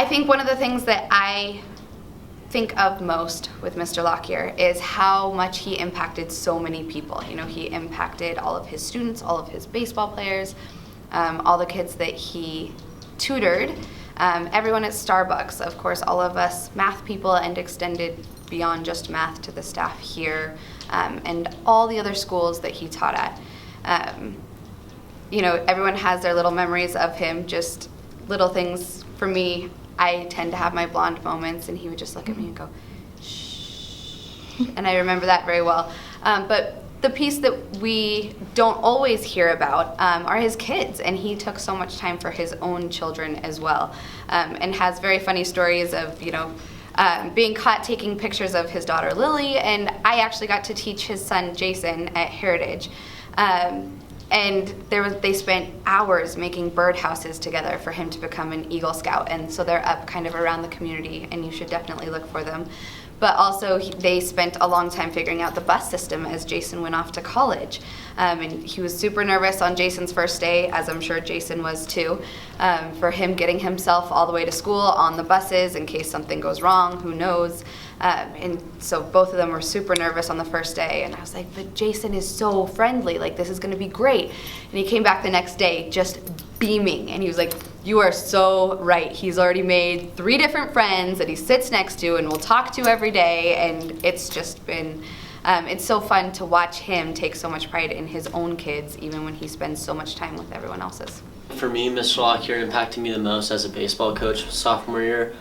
I think one of the things that I think of most with Mr. Lockyer is how much he impacted so many people. You know, he impacted all of his students, all of his baseball players, all the kids that he tutored, everyone at Starbucks, of course, all of us math people, and extended beyond just math to the staff here, and all the other schools that he taught at. You know, everyone has their little memories of him, just little things. For me, I tend to have my blonde moments, and he would just look at me and go, shh, and I remember that very well. But the piece that we don't always hear about are his kids, and he took so much time for his own children as well, and has very funny stories of, you know, being caught taking pictures of his daughter Lily, and I actually got to teach his son Jason at Heritage. And they spent hours making birdhouses together for him to become an Eagle Scout, and so they're up kind of around the community, and you should definitely look for them. But also they spent a long time figuring out the bus system as Jason went off to college. And he was super nervous on Jason's first day, as I'm sure Jason was too, for him getting himself all the way to school on the buses in case something goes wrong, who knows. And so both of them were super nervous on the first day, and I was like, but Jason is so friendly, like this is gonna be great. And he came back the next day just beaming, and he was like, you are so right. He's already made 3 different friends that he sits next to and will talk to every day, and it's just been, it's so fun to watch him take so much pride in his own kids, even when he spends so much time with everyone else's. For me, Mr. Lockyer impacted me the most as a baseball coach sophomore year.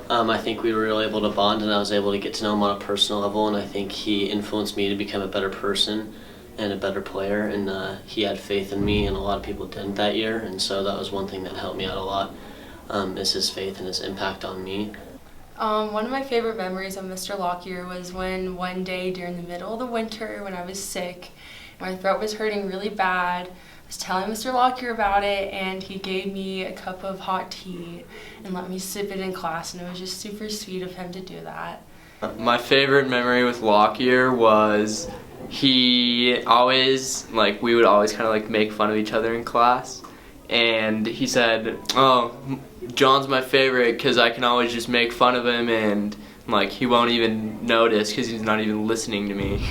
I think we were really able to bond, and I was able to get to know him on a personal level, and I think he influenced me to become a better person and a better player, and he had faith in me, and a lot of people didn't that year, and so that was one thing that helped me out a lot, is his faith and his impact on me. One of my favorite memories of Mr. Lockyer was when one day during the middle of the winter when I was sick, my throat was hurting really bad. I was telling Mr. Lockyer about it, and he gave me a cup of hot tea and let me sip it in class, and it was just super sweet of him to do that. My favorite memory with Lockyer was he always, like, we would always kind of like make fun of each other in class, and he said, oh, John's my favorite because I can always just make fun of him, and like he won't even notice because he's not even listening to me.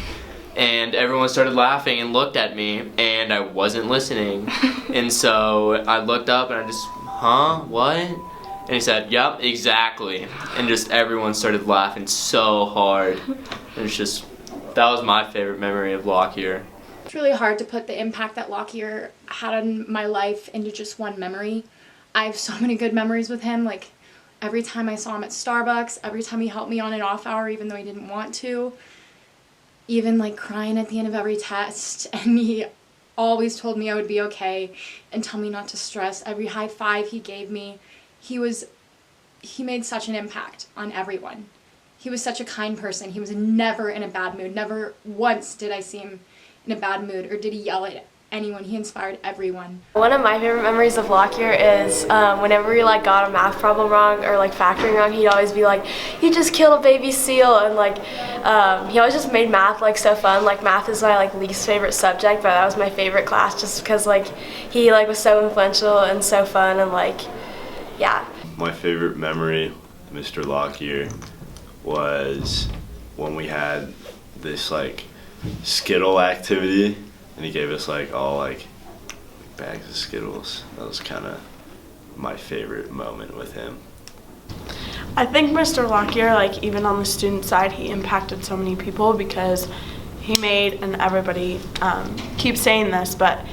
And everyone started laughing and looked at me, and I wasn't listening. And so I looked up and I just, huh, what? And he said, yep, exactly. And just everyone started laughing so hard. And it's just, that was my favorite memory of Lockyer. It's really hard to put the impact that Lockyer had on my life into just one memory. I have so many good memories with him. Like, every time I saw him at Starbucks, every time he helped me on an off hour even though he didn't want to, even like crying at the end of every test, and he always told me I would be okay and tell me not to stress. Every high five he gave me, he made such an impact on everyone. He was such a kind person. He was never in a bad mood. Never once did I see him in a bad mood or did he yell at anyone. He inspired everyone. One of my favorite memories of Lockyer is whenever we like got a math problem wrong or like factoring wrong, he'd always be like, "You just killed a baby seal," and like he always just made math like so fun. Like math is my like least favorite subject, but that was my favorite class just because like he like was so influential and so fun, and like yeah. My favorite memory of Mr. Lockyer was when we had this like Skittle activity, and he gave us like all like bags of Skittles. That was kind of my favorite moment with him. I think Mr. Lockyer, like even on the student side, he impacted so many people because he made, and everybody keeps saying this, but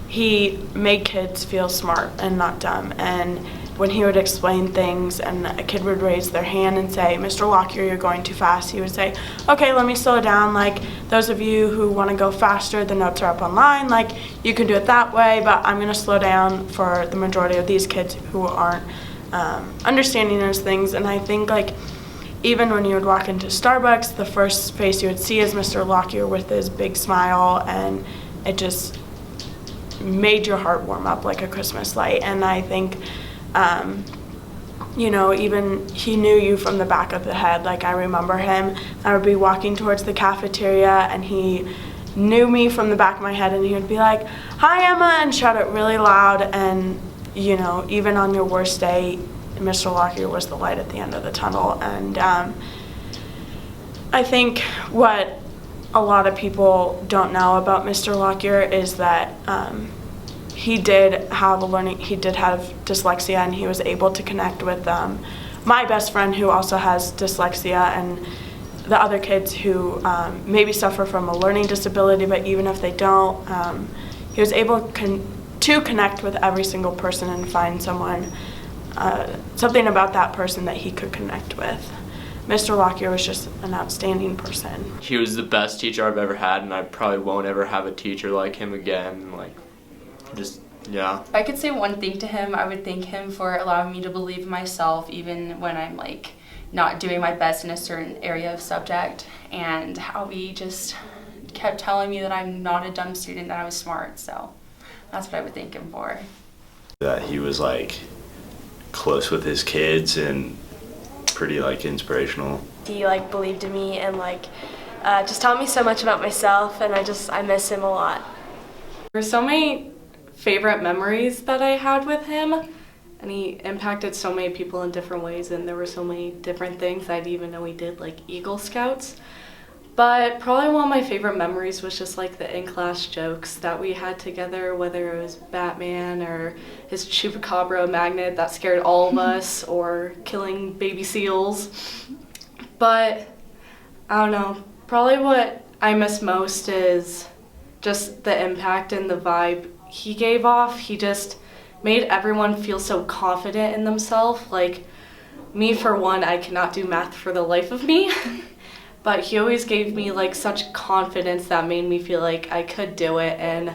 he made kids feel smart and not dumb. And when he would explain things and a kid would raise their hand and say, "Mr. Lockyer, you're going too fast," he would say, "Okay, let me slow down. Like those of you who want to go faster, the notes are up online. Like you can do it that way, but I'm going to slow down for the majority of these kids who aren't understanding those things." And I think like even when you would walk into Starbucks, the first face you would see is Mr. Lockyer with his big smile, and it just made your heart warm up like a Christmas light. And I think you know, even he knew you from the back of the head. Like I remember him, I would be walking towards the cafeteria and he knew me from the back of my head, and he would be like, "Hi Emma," and shout it really loud. And you know, even on your worst day, Mr. Lockyer was the light at the end of the tunnel. And I think what a lot of people don't know about Mr. Lockyer is that he did have dyslexia, and he was able to connect with my best friend who also has dyslexia, and the other kids who maybe suffer from a learning disability, but even if they don't, he was able to connect with every single person and find something about that person that he could connect with. Mr. Lockyer was just an outstanding person. He was the best teacher I've ever had, and I probably won't ever have a teacher like him again. Yeah. If I could say one thing to him, I would thank him for allowing me to believe in myself even when I'm not doing my best in a certain area of subject, and how he just kept telling me that I'm not a dumb student, that I was smart. So that's what I would thank him for. That he was close with his kids and pretty inspirational. He believed in me and just taught me so much about myself, and I miss him a lot. There were so many favorite memories that I had with him, and he impacted so many people in different ways, and there were so many different things I didn't even know he did, like Eagle Scouts. But probably one of my favorite memories was just the in-class jokes that we had together, whether it was Batman or his chupacabra magnet that scared all of us, or killing baby seals. But I don't know, probably what I miss most is just the impact and the vibe he gave off. He just made everyone feel so confident in themselves. Me, for one, I cannot do math for the life of me. But he always gave me such confidence that made me feel like I could do it. And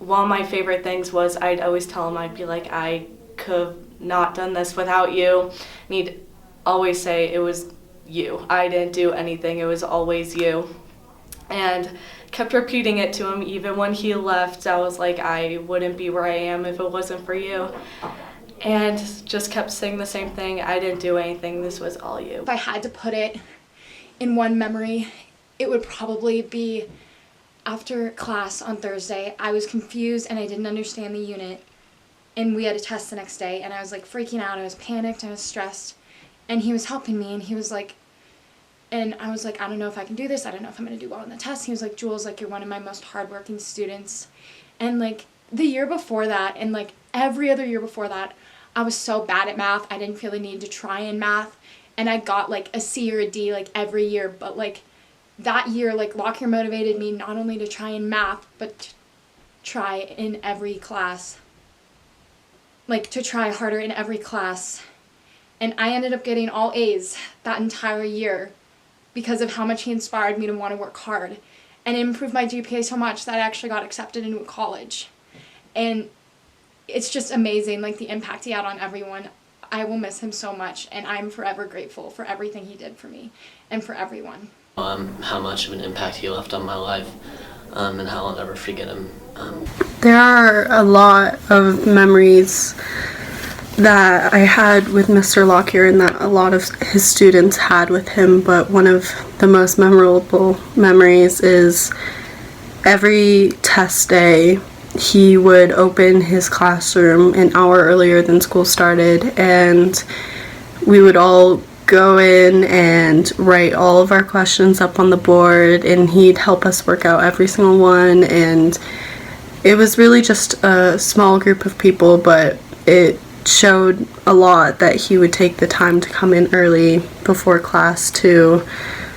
one of my favorite things was I'd always tell him, I'd be like, I could have not done this without you. And he'd always say, it was you. I didn't do anything. It was always you. And kept repeating it to him even when he left. I was like, I wouldn't be where I am if it wasn't for you. And just kept saying the same thing. I didn't do anything. This was all you. If I had to put it in one memory, it would probably be after class on Thursday. I was confused and I didn't understand the unit, and we had a test the next day, and I was freaking out. I was panicked, I was stressed, and he was helping me, and he was and I was I don't know if I can do this. I don't know if I'm going to do well on the test. He was like, Jules, you're one of my most hardworking students. And the year before that, and every other year before that, I was so bad at math. I didn't feel the need to try in math. And I got a C or a D every year. But that year, Lockyer motivated me not only to try in math, but to try in every class. To try harder in every class. And I ended up getting all A's that entire year because of how much he inspired me to want to work hard. And it improved my GPA so much that I actually got accepted into a college. And it's just amazing, the impact he had on everyone. I will miss him so much, and I'm forever grateful for everything he did for me and for everyone. How much of an impact he left on my life, and how I'll never forget him. There are a lot of memories that I had with Mr. Lockyer and that a lot of his students had with him, but one of the most memorable memories is every test day he would open his classroom an hour earlier than school started, and we would all go in and write all of our questions up on the board, and he'd help us work out every single one. And it was really just a small group of people, but it showed a lot that he would take the time to come in early before class to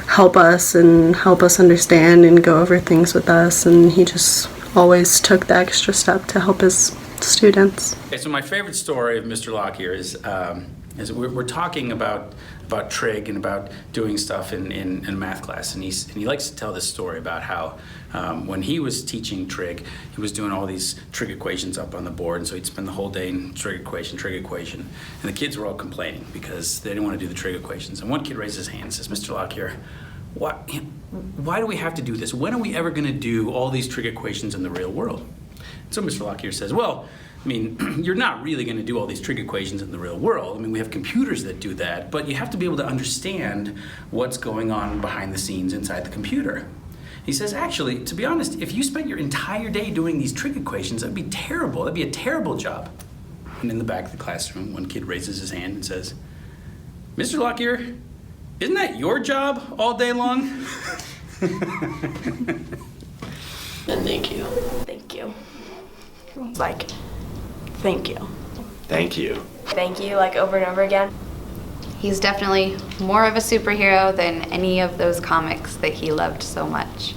help us understand and go over things with us, and he just always took the extra step to help his students. Okay, so my favorite story of Mr. Lockyer is we're talking about trig and about doing stuff in math class, and he likes to tell this story about how when he was teaching trig, he was doing all these trig equations up on the board, and so he'd spend the whole day in trig equation, and the kids were all complaining because they didn't want to do the trig equations. And one kid raised his hand and says, Mr. Lockyer, why do we have to do this? When are we ever going to do all these trig equations in the real world? And so Mr. Lockyer says, well, you're not really going to do all these trig equations in the real world. We have computers that do that, but you have to be able to understand what's going on behind the scenes inside the computer. He says, actually, to be honest, if you spent your entire day doing these trig equations, that'd be terrible. That'd be a terrible job. And in the back of the classroom, one kid raises his hand and says, "Mr. Lockyer, isn't that your job all day long?" And thank you. Thank you. Like, thank you. Thank you. Thank you, like over and over again. He's definitely more of a superhero than any of those comics that he loved so much.